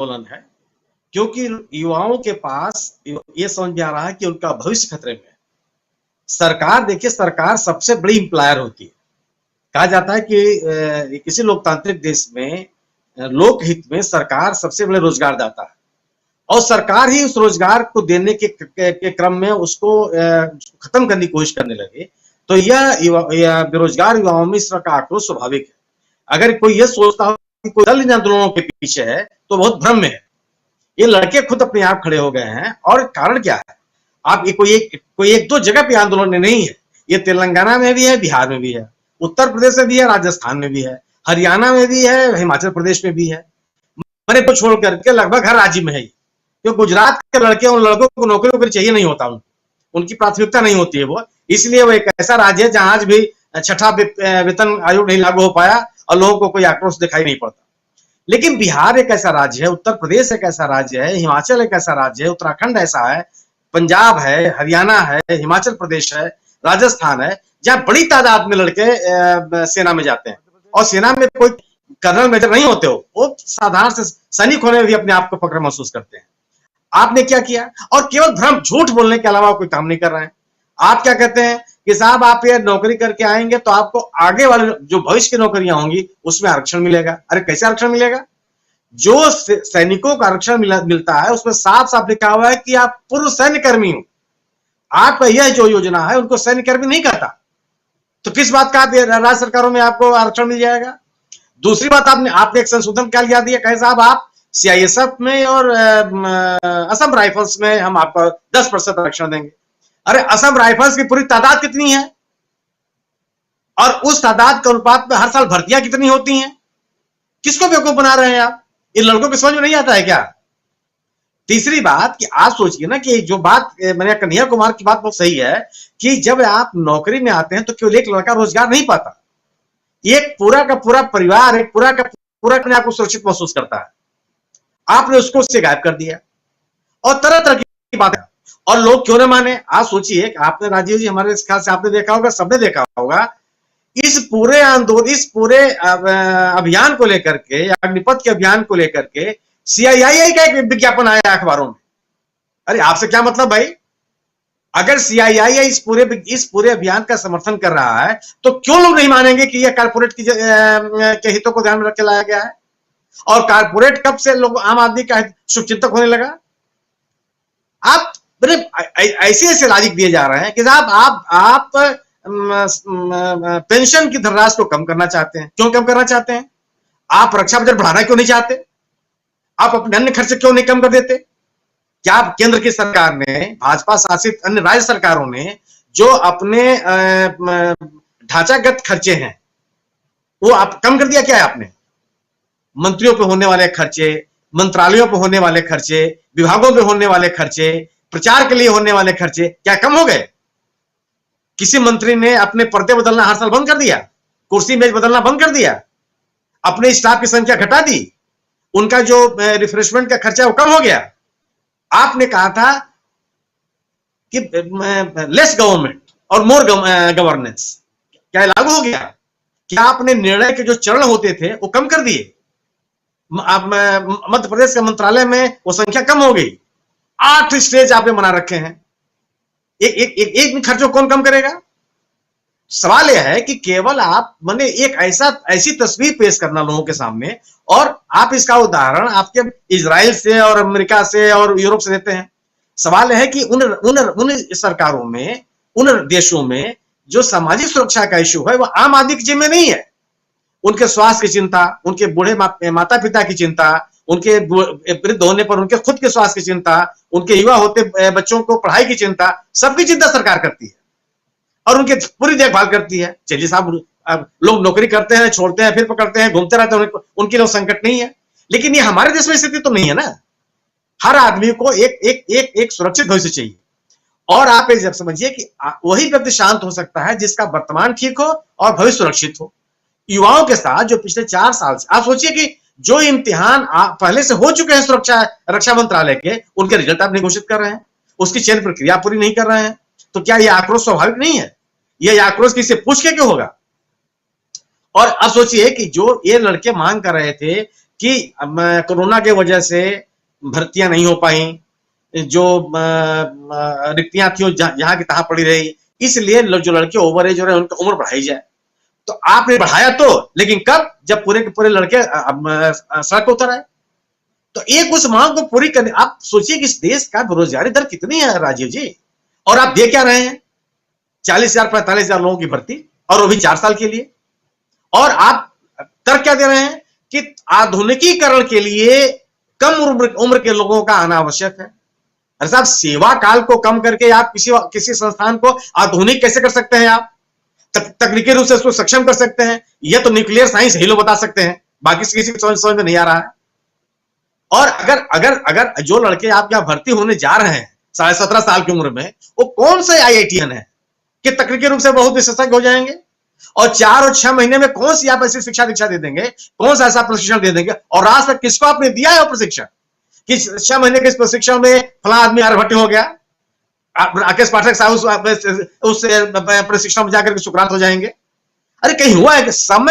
आंदोलन है, क्योंकि युवाओं के पास ये समझ में आ रहा है कि उनका भविष्य खतरे में है। सरकार, देखिए, सरकार सबसे बड़ी एम्प्लॉयर होती है। कहा जाता है कि किसी लोकतांत्रिक देश में लोकहित में सरकार सबसे बड़े रोजगारदाता है, और सरकार ही उस रोजगार को देने के क्रम में उसको खत्म करने की कोशिश करने लगे, तो यह बेरोजगार युवाओं में इस तरह का आक्रोश स्वाभाविक है। अगर कोई ये सोचता हो कि कोई दल इन आंदोलनों के पीछे है, तो बहुत भ्रम में है। ये लड़के खुद अपने आप खड़े हो गए हैं, और कारण क्या है? आप कोई एक दो जगह पे आंदोलन नहीं है, ये तेलंगाना में भी है, बिहार में भी है, उत्तर प्रदेश में भी है, राजस्थान में भी है, हरियाणा में भी है, हिमाचल प्रदेश में भी है, मैंने को छोड़ करके लगभग हर राज्य में है। क्यों? गुजरात के लड़के, उन लड़कों को नौकरी चाहिए नहीं होता, उनकी प्राथमिकता नहीं होती है वो, इसलिए वो एक ऐसा राज्य है जहां आज भी छठा वेतन आयोग नहीं लागू हो पाया और लोगों को कोई आक्रोश दिखाई नहीं पड़ता। लेकिन बिहार एक ऐसा राज्य है, उत्तर प्रदेश एक ऐसा राज्य है, हिमाचल एक ऐसा राज्य है, उत्तराखंड ऐसा है, पंजाब है, हरियाणा है, हिमाचल प्रदेश है, राजस्थान है, जहां बड़ी तादाद में लड़के सेना में जाते हैं, और सेना में कोई कर्नल मेजर नहीं होते हो, वो साधारण से सैनिक होने में भी अपने आप को फक्र महसूस करते हैं। आपने क्या किया? और केवल भ्रम, झूठ बोलने के अलावा कोई काम नहीं कर रहे हैं। आप क्या कहते हैं कि साहब आप ये नौकरी करके आएंगे तो आपको आगे वाले जो भविष्य की नौकरियां होंगी उसमें आरक्षण मिलेगा। अरे कैसे आरक्षण मिलेगा? जो सैनिकों का आरक्षण मिलता है उसमें साफ साफ लिखा हुआ है कि आप पूर्व सैन्य कर्मी हो। आपका यह जो योजना है उनको सैन्य कर्मी नहीं कहता, तो किस बात का राज्य सरकारों में आपको आरक्षण मिल जाएगा? दूसरी बात, आपने एक संशोधन क्या लिया दिया, कहे साहब आप सीआईएसएफ में और असम राइफल्स में हम आपको 10% आरक्षण देंगे। अरे असम राइफल्स की पूरी तादाद कितनी है, और उस तादाद के अनुपात में हर साल भर्तियां कितनी होती हैं? किसको बेवकूफ बना रहे हैं आप? इन लड़कों को समझ में नहीं आता है क्या? तीसरी बात कि आप सोचिए ना कि जो बात मैंने कन्हैया कुमार की बात बहुत सही है कि जब आप नौकरी में आते हैं तो केवल एक लड़का रोजगार नहीं पाता, एक पूरा का पूरा परिवार, एक पूरा का पूरा अपने आप को सुरक्षित महसूस करता है। आपने उसको उससे गायब कर दिया, और तरह तरह की बातें, और लोग क्यों न माने? आप सोचिए, आपने, राजीव जी, हमारे ख्याल से आपने देखा होगा, सबने देखा होगा, इस पूरे आंदोलन, इस पूरे अभियान को लेकर के, अग्निपथ के अभियान को लेकर के सीआईआई का एक विज्ञापन आया अखबारों में। अरे आपसे क्या मतलब भाई? अगर सीआईआई इस पूरे अभियान का समर्थन कर रहा है तो क्यों लोग नहीं मानेंगे कि यह कारपोरेट के हितों को ध्यान में रख के लाया गया है? और कारपोरेट कब से लोग आम आदमी का शुभचिंतक होने लगा? आप ऐसे ऐसे लॉजिक दिए जा रहे हैं कि साहब आप पेंशन की धनराशि को कम करना चाहते हैं। क्यों कम करना चाहते हैं? आप रक्षा बजट बढ़ाना क्यों नहीं चाहते? आप अपने अन्य खर्चे क्यों नहीं कम कर देते? क्या केंद्र की सरकार ने, भाजपा शासित अन्य राज्य सरकारों ने जो अपने ढांचागत खर्चे हैं वो आप कम कर दिया क्या है आपने? मंत्रियों पे होने वाले खर्चे, मंत्रालयों पे होने वाले खर्चे, विभागों पे होने वाले खर्चे, प्रचार के लिए होने वाले खर्चे क्या कम हो गए? किसी मंत्री ने अपने पर्दे बदलना हर साल बंद कर दिया, कुर्सी मेज बदलना बंद कर दिया, अपने स्टाफ की संख्या घटा दी, उनका जो रिफ्रेशमेंट का खर्चा वो कम हो गया। आपने कहा था कि लेस गवर्नमेंट और मोर गवर्नेंस, क्या लागू हो गया? क्या आपने निर्णय के जो चरण होते थे वो कम कर दिए? मध्य प्रदेश के मंत्रालय में वो संख्या कम हो गई। 8 स्टेज आपने बना रखे हैं। एक खर्चों कौन कम करेगा? सवाल यह है कि केवल आप मैंने एक ऐसी तस्वीर पेश करना लोगों के सामने, और आप इसका उदाहरण आपके इजराइल से और अमेरिका से और यूरोप से देते हैं। सवाल है कि उन सरकारों में, उन देशों में जो सामाजिक सुरक्षा का इश्यू है वो आम आदमी के जिम्मे नहीं है। उनके स्वास्थ्य की चिंता, उनके बूढ़े माता पिता की चिंता, उनके वृद्ध होने पर उनके खुद के स्वास्थ्य की चिंता, उनके युवा होते बच्चों को पढ़ाई की चिंता, सबकी चिंता सरकार करती है और उनकी पूरी देखभाल करती है। चलिए साहब, लोग नौकरी करते हैं, छोड़ते हैं, फिर पकड़ते हैं, घूमते रहते हैं, उनके लिए संकट नहीं है। लेकिन ये हमारे देश में स्थिति तो नहीं है ना। हर आदमी को एक सुरक्षित भविष्य चाहिए, और आप जब समझिए कि वही व्यक्ति शांत हो सकता है जिसका वर्तमान ठीक हो और भविष्य सुरक्षित हो। युवाओं के साथ जो पिछले 4 साल से, आप सोचिए कि जो इम्तिहान पहले से हो चुके हैं रक्षा मंत्रालय के, उनके रिजल्ट आप नहीं घोषित कर रहे हैं, उसकी चयन प्रक्रिया पूरी नहीं कर रहे हैं, तो क्या यह आक्रोश स्वाभाविक नहीं है? यह आक्रोश किसी पूछ के क्यों होगा? और अब सोचिए कि जो ये लड़के मांग कर रहे थे कि कोरोना के वजह से भर्तियां नहीं हो पाई, जो रिक्तियां थी जहां की तहां पड़ी रही, इसलिए जो लड़के ओवर एज हो रहे हैं उनकी उम्र बढ़ाई जाए। तो आपने बढ़ाया तो, लेकिन कब? जब पूरे के पूरे लड़के सड़क पर उतर आए। तो एक उस मांग को पूरी करने, आप सोचिए कि इस देश का बेरोजगारी दर कितनी है राजीव जी, और आप दे क्या रहे हैं? 40,000 45,000 लोगों की भर्ती, और वो भी 4 साल के लिए। और आप कर क्या दे रहे हैं कि आधुनिकीकरण के लिए कम उम्र के लोगों का आना आवश्यक है। अरे साहब, सेवा काल को कम करके आप किसी संस्थान को आधुनिक कैसे कर सकते हैं? आप तकनीकी रूप से उसको सक्षम कर सकते हैं, यह तो न्यूक्लियर साइंस ही लोग बता सकते हैं, बाकी किसी को समझ में नहीं आ रहा है। और अगर अगर अगर जो लड़के आप यहां भर्ती होने जा रहे हैं 17.5 साल की उम्र में, वो कौन से आईआईटीएन है कि तकनीकी रूप से बहुत विशेषज्ञ हो जाएंगे? और 4 और 6 महीने में कौन सी आप ऐसी शिक्षा दीक्षा दे देंगे, कौन सा ऐसा प्रशिक्षण दे देंगे? और आज तक किसको आपने दिया है वो प्रशिक्षण कि 6 महीने के इस प्रशिक्षण में फला आदमी आर्यभट्ट हो गया, राकेश पाठक साहब उस प्रशिक्षण में जाकर के सुकरात हो जाएंगे? अरे कहीं हुआ है कि समय